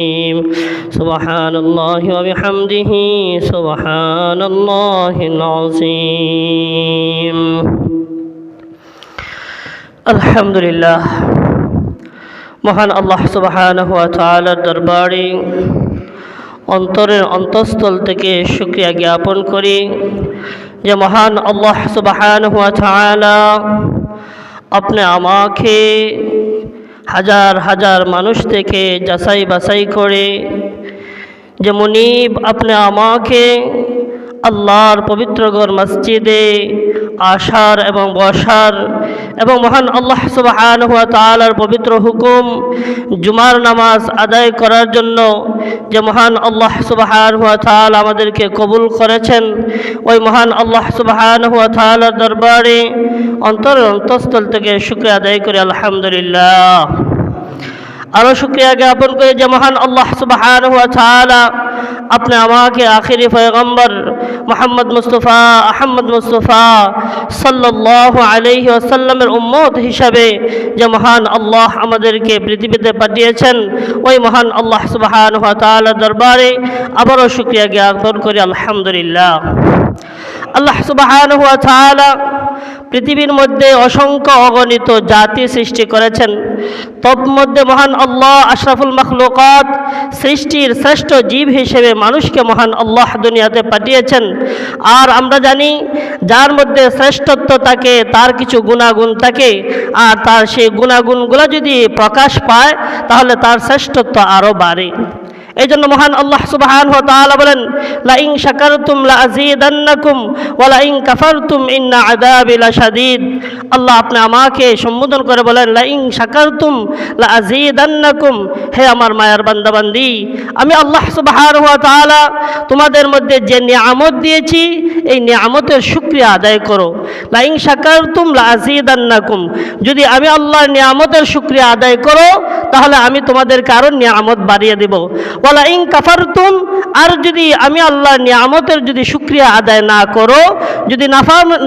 سبحان الله وبحمده سبحان الله العظيم الحمد لله মহান আল্লাহ সুবহানাহু ওয়া তাআলার দরবারে অন্তরের অন্তঃস্থল থেকে শুকরিয়া জ্ঞাপন করি যে মহান আল্লাহ সুবহানাহু ওয়া তাআলা আপনি আমাকে হাজার হাজার মানুষ থেকে যাচাই বাছাই করে যে মুনিব আপনি আমাকে আল্লাহর পবিত্র ঘর মসজিদে আসার এবং বসার এবং মহান আল্লাহ সুবহানাহু ওয়া তাআলার পবিত্র হুকুম জুমার নামাজ আদায় করার জন্য যে মহান আল্লাহ সুবহানাহু ওয়া তাআলা আমাদেরকে কবুল করেছেন ওই মহান আল্লাহ সুবহানাহু ওয়া তাআলার দরবারে অন্তরের অন্তঃস্থল থেকে শুকরিয়া আদায় করি আলহামদুলিল্লাহ। আরও শুকরিয়া জ্ঞাপন করে যে মহান আল্লাহ সুবহানাহু ওয়া তাআলা আপনি আমাকে আখিরি পয়গম্বর মুহাম্মদ মুস্তাফা আহমদ মুস্তাফা সাল্লাল্লাহু আলাইহি ওয়াসাল্লামের উম্মত হিসাবে যে মহান আল্লাহ আমাদেরকে পৃথিবীতে পাঠিয়েছেন ওই মহান আল্লাহ সুবহানাহু ওয়া তাআলার দরবারে আবারও শুকরিয়া জ্ঞাপন করি আলহামদুলিল্লাহ। আল্লাহ সুবহানাহু ওয়া তাআলা পৃথিবীর মধ্যে অসংখ্য অগণিত জাতি সৃষ্টি করেছেন, তন্মধ্যে মহান আল্লাহ আশরাফুল মাখলুকাত সৃষ্টির শ্রেষ্ঠ জীব হিসেবে মানুষকে মহান আল্লাহ দুনিয়াতে পাঠিয়েছেন। আর আমরা জানি যার মধ্যে শ্রেষ্ঠত্ব থাকে তার কিছু গুণাগুণ থাকে, আর তার সেই গুণাগুণগুলো যদি প্রকাশ পায় তাহলে তার শ্রেষ্ঠত্ব আরও বাড়ে। এই জন্য মহান আল্লাহ সুবহানাহু ওয়া তাআলা বলেন লা ইন শাকারতুম লা আযীদান্নাকুম ওয়া লা ইন কাফারতুম ইন্না আযাবি লাশাদীদ। আল্লাহ আপনি আমাকে সম্বোধন করে বলেন লা ইন শাকারতুম লা আযীদান্নাকুম, হে আমার মায়ার বান্দা বান্দি, আমি আল্লাহ সুবহানাহু ওয়া তাআলা তোমাদের মধ্যে যে নিয়ামত দিয়েছি এই নিয়ামতের শুকরিয়া আদায় করো। লা ইন শাকারতুম লা আযীদান্নাকুম, যদি আমি আল্লাহর নিয়ামতের শুকরিয়া আদায় করো তাহলে আমি তোমাদেরকে আরও নিয়ামত বাড়িয়ে দেব। ওয়ালা ইন কাফারতুম, আর যদি আমি আল্লাহর নিয়ামতের যদি শুকরিয়া আদায় না করো, যদি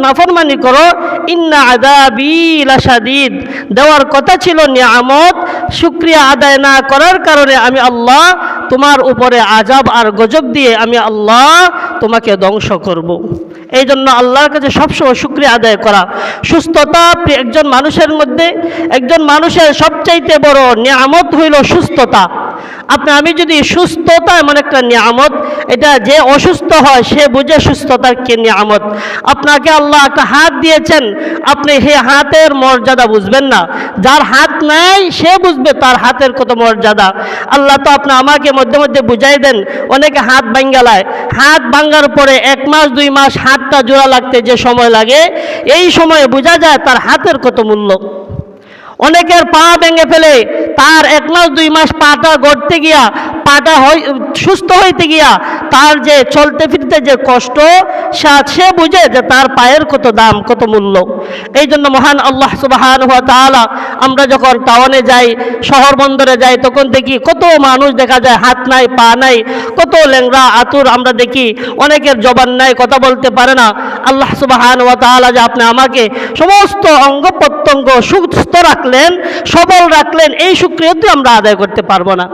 নাফরমানি করো, ইন্না আযাবি লাশাদীদ, দেওয়ার কথা ছিল নিয়ামত, শুকরিয়া আদায় না করার কারণে আমি আল্লাহ তোমার উপরে আযাব আর গজব দিয়ে আমি আল্লাহ তোমাকে ধ্বংস করব। এই জন্য আল্লাহর কাছে সবসময় শুকরিয়া আদায় করা। সুস্থতা একজন মানুষের মধ্যে, একজন মানুষের সবচাইতে বড় নিয়ামত হইল সুস্থতা। আমি যদি সুস্থতা এমন একটা নিয়ামত, এটা যে অসুস্থ হয় সে বুঝে সুস্থতার কি নিয়ামত। আপনাকে আল্লাহ একটা হাত দিয়েছেন, আপনি সেই হাতের মর্যাদা বুঝবেন না, যার হাত নাই সে বুঝবে তার হাতের কত মর্যাদা। আল্লাহ তো আমাকে মধ্যে মধ্যে বুঝাই দেন, অনেকে হাত ভাঙ্গালায়, হাত ভাঙ্গার পরে 1 মাস 2 মাস হাতটা জোড়া লাগতে যে সময় লাগে, এই সময়ে বোঝা যায় তার হাতের কত মূল্য। অনেকের পা ভেঙে ফেলে, তার 1 মাস 2 মাস পাটা গড়তে গিয়া, পাটা সুস্থ হইতে গিয়া তার যে চলতে ফিরতে যে কষ্ট, সে বুঝে যে তার পায়ের কত দাম, কত মূল্য। এই জন্য মহান আল্লাহ সুবহানাহু ওয়া তাআলা, আমরা যখন টাউনে যাই, শহর বন্দরে যাই, তখন দেখি কত মানুষ দেখা যায় হাত নাই পা নাই, কত ল্যাংড়া আতুর আমরা দেখি, অনেকের জবান নাই, কথা বলতে পারে না। আল্লাহ সুবহানাহু ওয়া তাআলা যে আপনি আমাকে সমস্ত অঙ্গ প্রত্যঙ্গ সুস্থ রাখলেন, সবল রাখলেন, এই শুকরিয়া তো আমরা আদায় করতে পারবো না।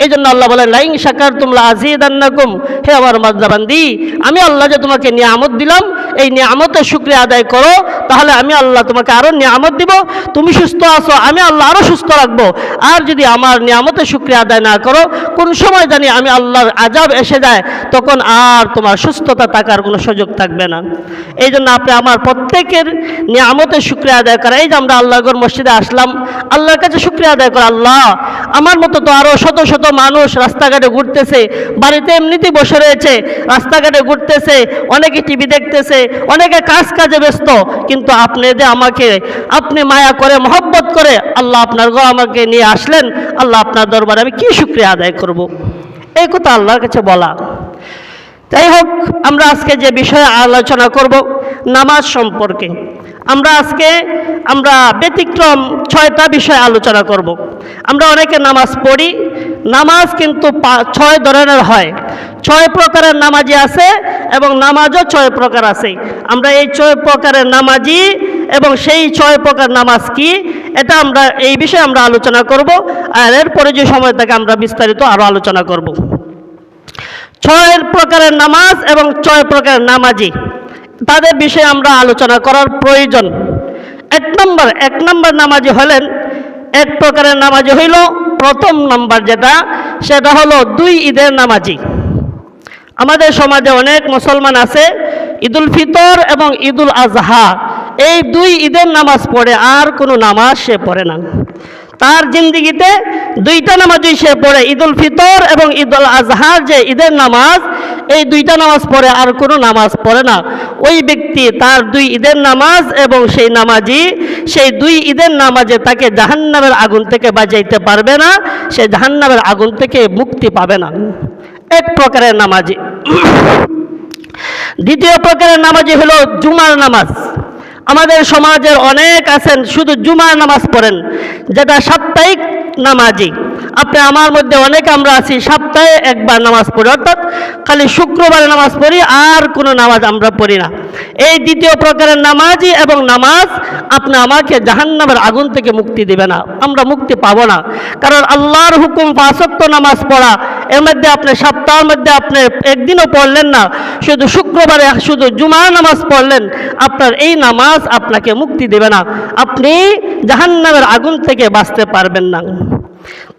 এই জন্য আল্লাহ বলেন লা ইন শাকারতুম লা আযীদান্নাকুম, হে আমার বান্দা বান্দি, আমি আল্লাহ যে তোমাকে নিয়ামত দিলাম এই নিয়ামতের শুকরিয়া আদায় করো, তাহলে আমি আল্লাহ তোমাকে আরও নিয়ামত দিব। তুমি সুস্থ আছো, আমি আল্লাহ আরও সুস্থ রাখবো। আর যদি আমার নিয়ামতের শুকরিয়া আদায় না করো, কোন সময় জানি আমি আল্লাহর আযাব এসে যায়, তখন আর তোমার সুস্থতা থাকার কোনো সুযোগ থাকবে না। এই জন্য আমার প্রত্যেকের নিয়ামতের শুকরিয়া আদায় করা। এই যে আমরা আল্লাহর মসজিদে আসলাম, আল্লাহর কাছে শুকরিয়া আদায় করা, আল্লাহ আমার মতো তো আরও শত শত মানুষ রাস্তাঘাটে ঘুরতেছে, বাড়িতে এমনিতেই বসে রয়েছে, রাস্তাঘাটে ঘুরতেছে, অনেকে টিভি দেখতেছে, অনেকে কাজে ব্যস্ত, কিন্তু আপনি যে আপনি মায়া করে মহব্বত করে আল্লাহ আপনার আমাকে নিয়ে আসলেন, আল্লাহ আপনার দরবারে আমি কি শুকরিয়া আদায় করব। এই কথা আল্লাহর কাছে বলা। যাই হোক, আমরা আজকে যে বিষয়ে আলোচনা করব নামাজ সম্পর্কে। আমরা ব্যতিক্রম 6টা বিষয় আলোচনা করব। আমরা অনেকে নামাজ পড়ি, নামাজ কিন্তু 6 ধরনের হয়, 6 প্রকারের নামাজি আছে এবং নামাজও 6 প্রকার আছে। আমরা এই 6 প্রকারের নামাজি এবং সেই 6 প্রকার নামাজ কি, এটা আমরা এই বিষয়ে আমরা আলোচনা করব, আর এরপরে যে সময় থাকে আমরা বিস্তারিত আরও আলোচনা করব। 6 প্রকারের নামাজ এবং 6 প্রকারের নামাজি, তাদের বিষয়ে আমরা আলোচনা করার প্রয়োজন। এক নম্বর নামাজি হলেন, এক প্রকারের নামাজি হইল প্রথম নাম্বার যেটা, সেটা হলো 2 ঈদের নামাজি। আমাদের সমাজে অনেক মুসলমান আছে ঈদুল ফিতর এবং ঈদুল আজহা, এই 2 ঈদের নামাজ পড়ে, আর কোনো নামাজ সে পড়ে না। তার জিন্দিগিতে 2টা নামাজই সে পড়ে, ঈদুল ফিতর এবং ঈদুল আজহার যে ঈদের নামাজ, এই 2টা নামাজ পড়ে, আর কোনো নামাজ পড়ে না। ওই ব্যক্তি তার 2 ঈদের নামাজ এবং সেই নামাজি, সেই 2 ঈদের নামাজে তাকে জাহান্নামের আগুন থেকে বাঁচাইতে পারবে না, সে জাহান্নামের আগুন থেকে মুক্তি পাবে না। এক প্রকারের নামাজি। দ্বিতীয় প্রকারের নামাজি হলো জুমার নামাজ। আমাদের সমাজের অনেক আছেন শুধু জুমার নামাজ পড়েন, যেটা সাপ্তাহিক নামাজি। আপনি আমার মধ্যে অনেক আমরা আছি সপ্তাহে একবার নামাজ পড়ি, অর্থাৎ খালি শুক্রবারে নামাজ পড়ি, আর কোনো নামাজ আমরা পড়ি না। এই দ্বিতীয় প্রকারের নামাজি এবং নামাজ আপনি আমাকে জাহান্নামের আগুন থেকে মুক্তি দেবে না, আমরা মুক্তি পাবো না। কারণ আল্লাহর হুকুম 5 ওয়াক্ত নামাজ পড়া, এর মধ্যে আপনি সপ্তাহের মধ্যে আপনি একদিনও পড়লেন না, শুধু শুক্রবারে শুধু জুমার নামাজ পড়লেন, আপনার এই নামাজ আপনাকে মুক্তি দেবে না, আপনি জাহান্নামের আগুন থেকে বাঁচতে পারবেন না।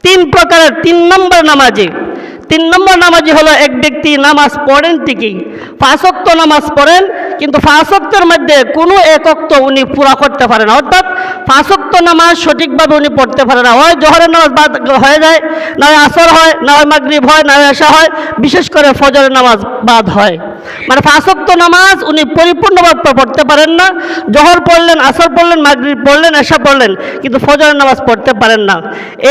3 নম্বর নামাজি। 3 নম্বর নামাজি হলো এক ব্যক্তি নামাজ পড়েন ঠিকই, 5 ওয়াক্ত নামাজ পড়েন, কিন্তু 5 ওয়াক্তের মধ্যে কোনো এক ওয়াক্ত উনি পুরা করতে পারে না, অর্থাৎ 5 ওয়াক্ত নামাজ সঠিকভাবে উনি পড়তে পারে না। হয় জোহরের নামাজ বাদ হয়ে যায়, না হয় আসর হয়, না হয় মাগরিব হয়, না হয় এশা হয়, বিশেষ করে ফজরের নামাজ বাদ হয়। মানে 5 ওয়াক্ত নামাজ উনি পরিপূর্ণভাবে পড়তে পারেন না। জোহর পড়লেন, আসর পড়লেন, মাগরিব পড়লেন, এশা পড়লেন, কিন্তু ফজরের নামাজ পড়তে পারেন না।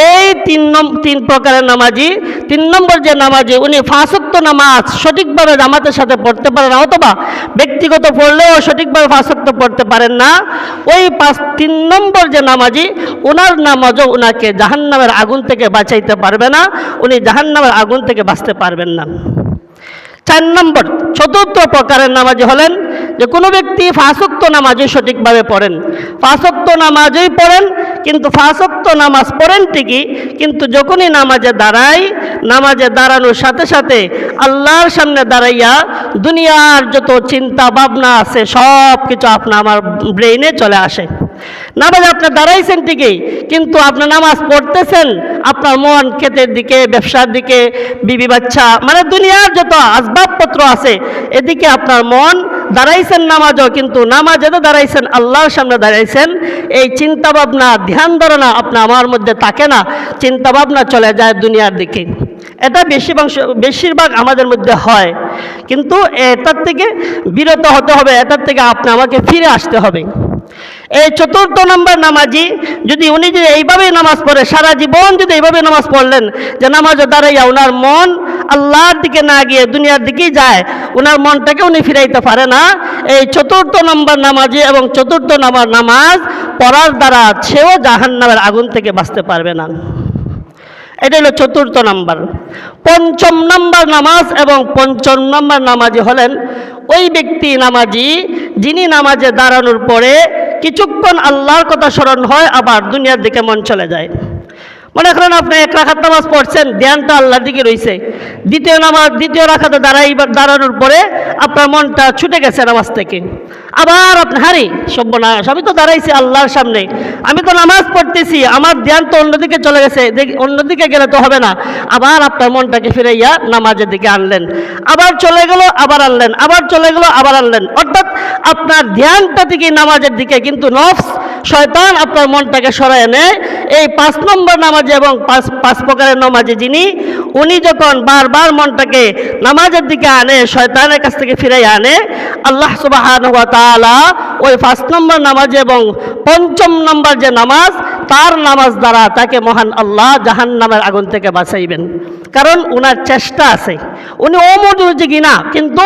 এই 3 প্রকারের নামাজি। 3 নম্বর যে নামাজি, উনি 5 ওয়াক্ত নামাজ সঠিকভাবে জামাতের সাথে পড়তে পারেন না, অথবা ব্যক্তিগত পড়লেও সঠিকভাবে 5 ওয়াক্ত পড়তে পারেন না। ওই 3 নম্বর যে নামাজি, ওনার নামাজও ওনাকে জাহান্নামের আগুন থেকে বাঁচাইতে পারবে না, উনি জাহান্নামের আগুন থেকে বাঁচতে পারবেন না। 4 নম্বর, 4র্থ প্রকারের নামাজি হলেন যে কোনো ব্যক্তি 5 ওয়াক্ত নামাজই সঠিকভাবে পড়েন, 5 ওয়াক্ত নামাজই পড়েন, কিন্তু 5 ওয়াক্ত নামাজ পড়েন ঠিকই, কিন্তু যখনই নামাজে দাঁড়ায়, নামাজে দাঁড়ানোর সাথে সাথে আল্লাহর সামনে দাঁড়াইয়া দুনিয়ার যত চিন্তা ভাবনা আছে সব কিছু আপনার আমার ব্রেইনে চলে আসে। নামাজ আপনি দাঁড়াইছেন ঠিকই, কিন্তু আপনি নামাজ পড়তেছেন, আপনার মন ক্ষেতের দিকে, ব্যবসার দিকে, বিবি বাচ্চা, মানে দুনিয়ার যত আসবাবপত্র আছে এদিকে আপনার মন। দাঁড়াইছেন নামাজও, কিন্তু নামাজে তো দাঁড়াইছেন, আল্লাহর সামনে দাঁড়াইছেন, এই চিন্তা ভাবনা ধ্যান ধারণা আপনার আমার মধ্যে থাকে না, চিন্তা ভাবনা চলে যায় দুনিয়ার দিকে। এটা বেশিরভাগ আমাদের মধ্যে হয়, কিন্তু এটার থেকে বিরত হতে হবে, এটার থেকে আপনি আমাকে ফিরে আসতে হবে। এই 4র্থ নম্বর নামাজি যদি উনি যদি এইভাবে নামাজ পড়ে, সারা জীবন যদি এইভাবে নামাজ পড়লেন যে নামাজে দাঁড়াইয়া ওনার মন আল্লাহর দিকে না গিয়ে দুনিয়ার দিকেই যায়, ওনার মনটাকে উনি ফিরাইতে পারে না, এই 4র্থ নম্বর নামাজি এবং 4র্থ নম্বর নামাজ পড়ার দ্বারা সেও জাহান্নামের আগুন থেকে বাঁচতে পারবে না। এটা হলো 4র্থ নাম্বার। 5ম নম্বর নামাজ এবং 5ম নম্বর নামাজি হলেন ওই ব্যক্তি নামাজি যিনি নামাজে দাঁড়ানোর পরে কিছুক্ষণ আল্লাহর কথা স্মরণ হয়, আবার দুনিয়ার দিকে মন চলে যায়। মনে করেন আপনি 1 রাকাত নামাজ পড়ছেন, ধ্যানটা আল্লাহর দিকে রয়েছে, দ্বিতীয় রাকাতে দাঁড়ানোর পরে আপনার মনটা ছুটে গেছে নামাজ থেকে, আবার আপনি হারি সর্বনাশ, আমি তো দাঁড়াইছি আল্লাহর সামনে, আমি তো নামাজ পড়তেছি, আমার ধ্যান তো অন্যদিকে চলে গেছে, অন্যদিকে গেলে তো হবে না। আবার আপনার মনটাকে ফিরাইয়া নামাজের দিকে আনলেন, আবার চলে গেল, আবার আনলেন, আবার চলে গেল, আবার আনলেন, অর্থাৎ আপনার ধ্যানটা থেকে নামাজের দিকে, কিন্তু নফস শয়তান আপনার মনটাকে সরায় নেয়। এই 5 নম্বর নামাজে এবং 5 প্রকারের নামাজে যিনি, উনি যখন বারবার মনটাকে নামাজের দিকে আনে, শয়তানের কাছ থেকে ফিরাই আনে, আল্লাহ সুবহানাহু ওয়া তাআলা ওই 5 নম্বর নামাজ এবং 5ম নম্বর যে নামাজ, তার নামাজ দ্বারা তাকে মহান আল্লাহ জাহান্নামের আগুন থেকে বাঁচাইবেন। কারণ উনার চেষ্টা আছে, উনি অমনোযোগী না, কিন্তু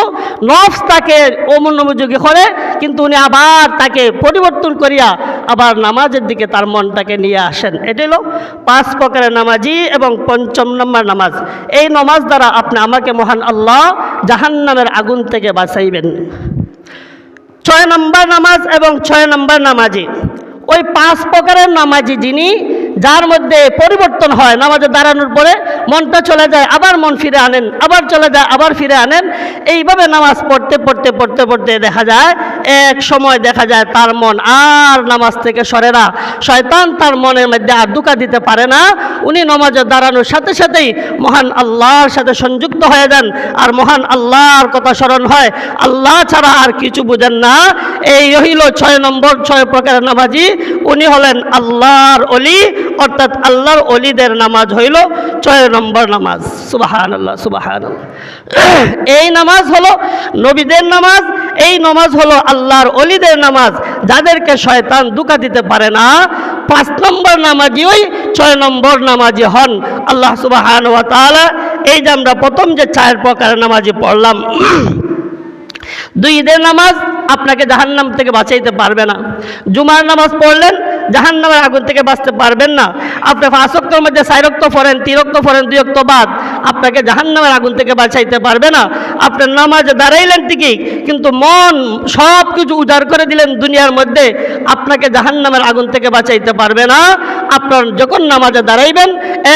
নফস তাকে অমনোযোগী করে, কিন্তু উনি আবার তাকে পরিবর্তন করিয়া আবার নামাজের দিকে তার মনটাকে নিয়ে আসেন। এটা হলো 5 প্রকারের নামাজি এবং 5ম নম্বর নামাজ। এই নামাজ দ্বারা আপনি আমাকে মহান আল্লাহ জাহান্নামের আগুন থেকে বাঁচাইবেন। 6 নম্বর নামাজ এবং 6 নম্বর নামাজি, ওই 5 প্রকারের নামাজি যিনি, যার মধ্যে পরিবর্তন হয়, নামাজে দাঁড়ানোর পরে মনটা চলে যায়, আবার মন ফিরে আনেন, আবার চলে যায়, আবার ফিরে আনেন। এইভাবে নামাজ পড়তে পড়তে পড়তে পড়তে দেখা যায় এক সময় দেখা যায় তার মন আর নামাজ থেকে সরে না। শয়তান তার মনের মধ্যে আর ধোঁকা দিতে পারে না। উনি নামাজে দাঁড়ানোর সাথে সাথেই মহান আল্লাহর সাথে সংযুক্ত হয়ে যান, আর মহান আল্লাহর কথা স্মরণ হয়, আল্লাহ ছাড়া আর কিছু বুঝেন না। এই হইল 6 নম্বর 6 প্রকারের নামাজি। উনি হলেন আল্লাহর ওলি, অর্থাৎ আল্লাহর ওলিদের নামাজ হইল 6 নম্বর নামাজ। সুবহানাল্লাহ, সুবহানাল্লাহ। এই নামাজ হলো নবীদের নামাজ, এই নামাজ হলো আল্লাহর ওলিদের নামাজ, যাদেরকে শয়তান ধোঁকা দিতে পারে না। 5 নম্বর নামাজি ওই 6 নম্বর নামাজি হন আল্লাহ সুবহানাহু ওয়া তাআলা। এই যে আমরা প্রথম যে 4 প্রকারের নামাজি পড়লাম, 2 ঈদের নামাজ আপনাকে জাহান্নাম থেকে বাঁচাইতে পারবে না। জুমার নামাজ পড়লেন, জাহান্নামের আগুন থেকে বাঁচতে পারবেন না। আপনি 5 ওয়াক্তের মধ্যে 4 ওয়াক্ত পড়েন, 3 ওয়াক্ত পড়েন, 2 ওয়াক্ত বাদ, আপনাকে জাহান্নামের আগুন থেকে বাঁচাইতে পারবে না। আপনি নামাজে দাঁড়াইলেন ঠিকই, কিন্তু মন সব কিছু উজাড় করে দিলেন দুনিয়ার মধ্যে, আপনাকে জাহান্নামের আগুন থেকে বাঁচাইতে পারবে না। আপনার যখন নামাজে দাঁড়াইবেন,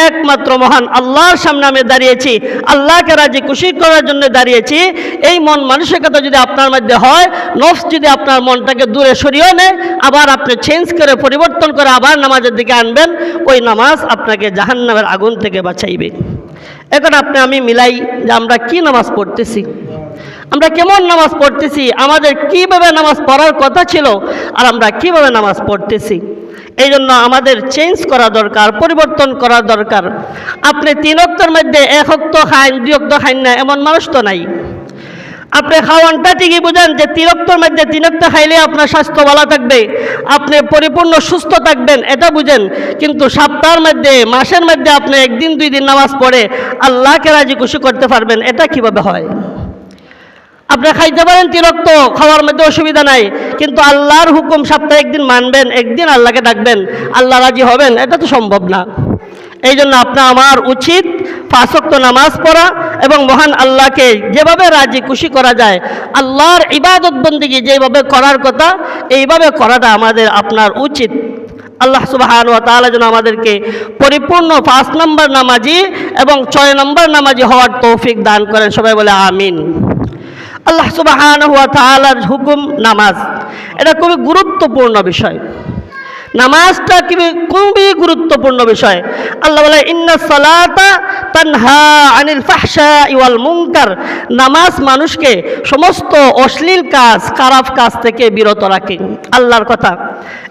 একমাত্র মহান আল্লাহর সামনে আমি দাঁড়িয়েছি, আল্লাহকে রাজি খুশি করার জন্য দাঁড়িয়েছি, এই মন মানসিকতা যদি আপনার মধ্যে হয়, নফস যদি আপনার মনটাকে দূরে সরিয়ে নেয়, আবার আপনি চেঞ্জ করে পরিবর্তন করে আবার নামাজের দিকে আনবেন, ওই নামাজ আপনাকে জাহান্নামের আগুন থেকে বাঁচাইবে। এখন আপনি আমি মিলাই যে আমরা কি নামাজ পড়তেছি, আমরা কেমন নামাজ পড়তেছি, আমাদের কিভাবে নামাজ পড়ার কথা ছিল, আর আমরা কিভাবে নামাজ পড়তেছি। এই জন্য আমাদের চেঞ্জ করা দরকার, পরিবর্তন করা দরকার। আপনি 3 ওয়াক্তের মধ্যে 1 ওয়াক্ত খান, 2 ওয়াক্ত খান না, এমন মানুষ তো নাই। আপনি খাওয়ানটা ঠিকই বুঝেন যে 3 ওয়াক্তের মধ্যে 3 ওয়াক্ত খাইলে আপনার স্বাস্থ্য ভালো থাকবে, আপনি পরিপূর্ণ সুস্থ থাকবেন, এটা বুঝেন। কিন্তু সপ্তাহের মধ্যে, মাসের মধ্যে আপনি 1 দিন 2 দিন নামাজ পড়ে আল্লাহকে রাজি খুশি করতে পারবেন, এটা কিভাবে হয়? আপনি খাইতে পারেন 3 ওয়াক্ত, খাওয়ার মধ্যে অসুবিধা নাই, কিন্তু আল্লাহর হুকুম সপ্তাহে 1 দিন মানবেন, 1 দিন আল্লাহকে ডাকবেন, আল্লাহ রাজি হবেন, এটা তো সম্ভব না। এই জন্য আপনার আমার উচিত 5 ওয়াক্ত নামাজ পড়া এবং মহান আল্লাহকে যেভাবে রাজি খুশি করা যায়, আল্লাহর ইবাদত বন্দেগী যেভাবে করার কথা, এইভাবে করাটা আমাদের আপনার উচিত। আল্লাহ সুবহানাহু ওয়া তাআলা যেন আমাদেরকে পরিপূর্ণ 5 নম্বর নামাজি এবং 6 নম্বর নামাজি হওয়ার তৌফিক দান করেন। সবাই বলে আমিন। আল্লাহ সুবহানাহু ওয়া তাআলার হুকুম নামাজ, এটা খুবই গুরুত্বপূর্ণ বিষয়। নামাজটা খুবই গুরুত্বপূর্ণ বিষয়। আল্লাহ বলে ইন্নাস সালাতা তানহা আনিল ফাহশাই ওয়াল মুনকার, নামাজ মানুষকে সমস্ত অশ্লীল কাজ, খারাপ কাজ থেকে বিরত রাখে। আল্লাহর কথা,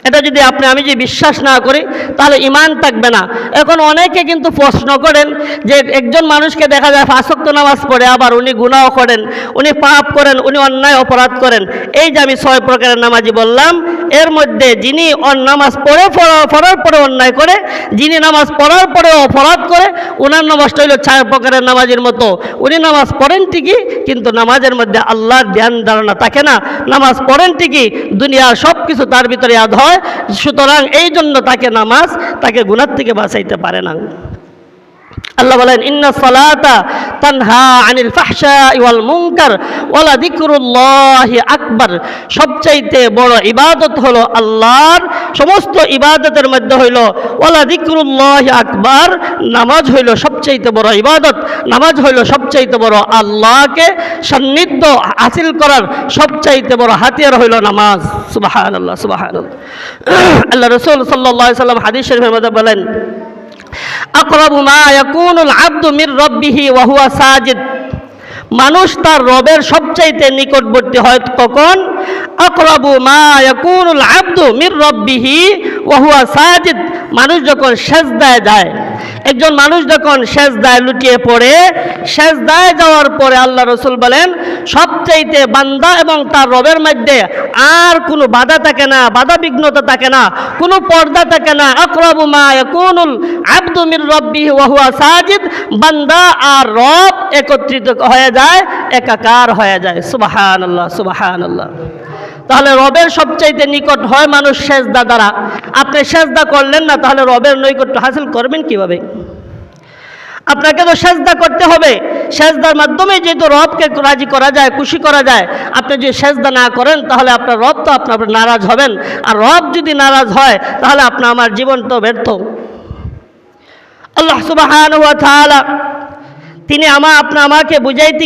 এটা যদি আপনি আমি যদি বিশ্বাস না করি তাহলে ঈমান থাকবে না। এখন অনেকে কিন্তু প্রশ্ন করেন যে একজন মানুষকে দেখা যায় 5 ওয়াক্ত নামাজ পড়ে, আবার উনি গুনাহ করেন, উনি পাপ করেন, উনি অন্যায় অপরাধ করেন। এই যে আমি 6 প্রকারের নামাজি বললাম, এর মধ্যে যিনি নামাজ পড়ার পরে অন্যায় করে, যিনি নামাজ পড়ার পরে অপরাধ করে, ওনার নামাজটা হইল 4 প্রকারের নামাজের মতো। উনি নামাজ পড়েন ঠিকই, কিন্তু নামাজের মধ্যে আল্লাহর ধ্যান ধারণা থাকে না। নামাজ পড়েন ঠিকই, দুনিয়ার সব কিছু তার ভিতরে ইয়াদ হয়, সুতরাং এই জন্য তাকে নামাজ তাকে গুনাহ থেকে বাঁচাইতে পারে না। আল্লাহ বলেন ইন্নাস সালাতা তানহা আনিল ফাহশাই ওয়াল মুনকার ওয়ালা যিকরুল্লাহি আকবার, সবচাইতে বড় ইবাদত হলো আল্লাহর, সমস্ত ইবাদতের মধ্যে হইল ওয়ালা যিকরুল্লাহি আকবার, নামাজ হইল সবচাইতে বড় ইবাদত। নামাজ হইল সবচাইতে বড় আল্লাহকে সান্নিধ্য হাসিল করার সবচাইতে বড় হাতিয়ার হইল নামাজ। সুবহানাল্লাহ, সুবহানাল্লাহ। আল্লাহ রাসূল সাল্লাল্লাহু আলাইহি ওয়াসাল্লাম হাদিস শরীফের মধ্যে বলেন আকরাবু মা ইয়াকুনুল আবদু মির রাব্বিহি ওয়া হুয়া সাজিদ, মানুষ তার রবের সবচাইতে নিকটবর্তী হয় কখন? আকরাবু মা ইয়াকুনুল আবদু মির রাব্বিহি ওয়া হুয়া সাজিদ, মানুষ যখন সেজদায় যায়। একজন মানুষ যখন সেজদায় লুটিয়ে পড়ে, সেজদায় যাওয়ার পরে আল্লাহ রাসূল বলেন সবচাইতে বান্দা এবং তার রবের মধ্যে আর কোনো বাধা থাকে না, বাধা বিঘ্নতা থাকে না, কোনো পর্দা থাকে না। আকরাবু মা ইয়াকুনুল আবদু মির রাব্বিহি ওয়া হুয়া সাজিদ, বান্দা আর রব একত্রিত হয়ে যায়, একাকার হয়ে যায়। সুবহানাল্লাহ, সুবহানাল্লাহ। তাহলে রবের সবচাইতে নিকট হয় মানুষ সেজদা দ্বারা। আপনি সেজদা করলেন না, তাহলে রবের নৈকট্য হাসিল করবেন কিভাবে? আপনাকে তো সেজদা করতে হবে। সেজদার মাধ্যমে যেহেতু রবকে রাজি করা যায়, খুশি করা যায়, আপনি যদি সেজদা না করেন তাহলে আপনার রব তো আপনার নারাজ হবেন, আর রব যদি নারাজ হয় তাহলে আপনার আমার জীবন তো ব্যর্থ। আল্লাহ সুবহানাহু ওয়া তাআলা তিনি আমাকে বুঝাইতে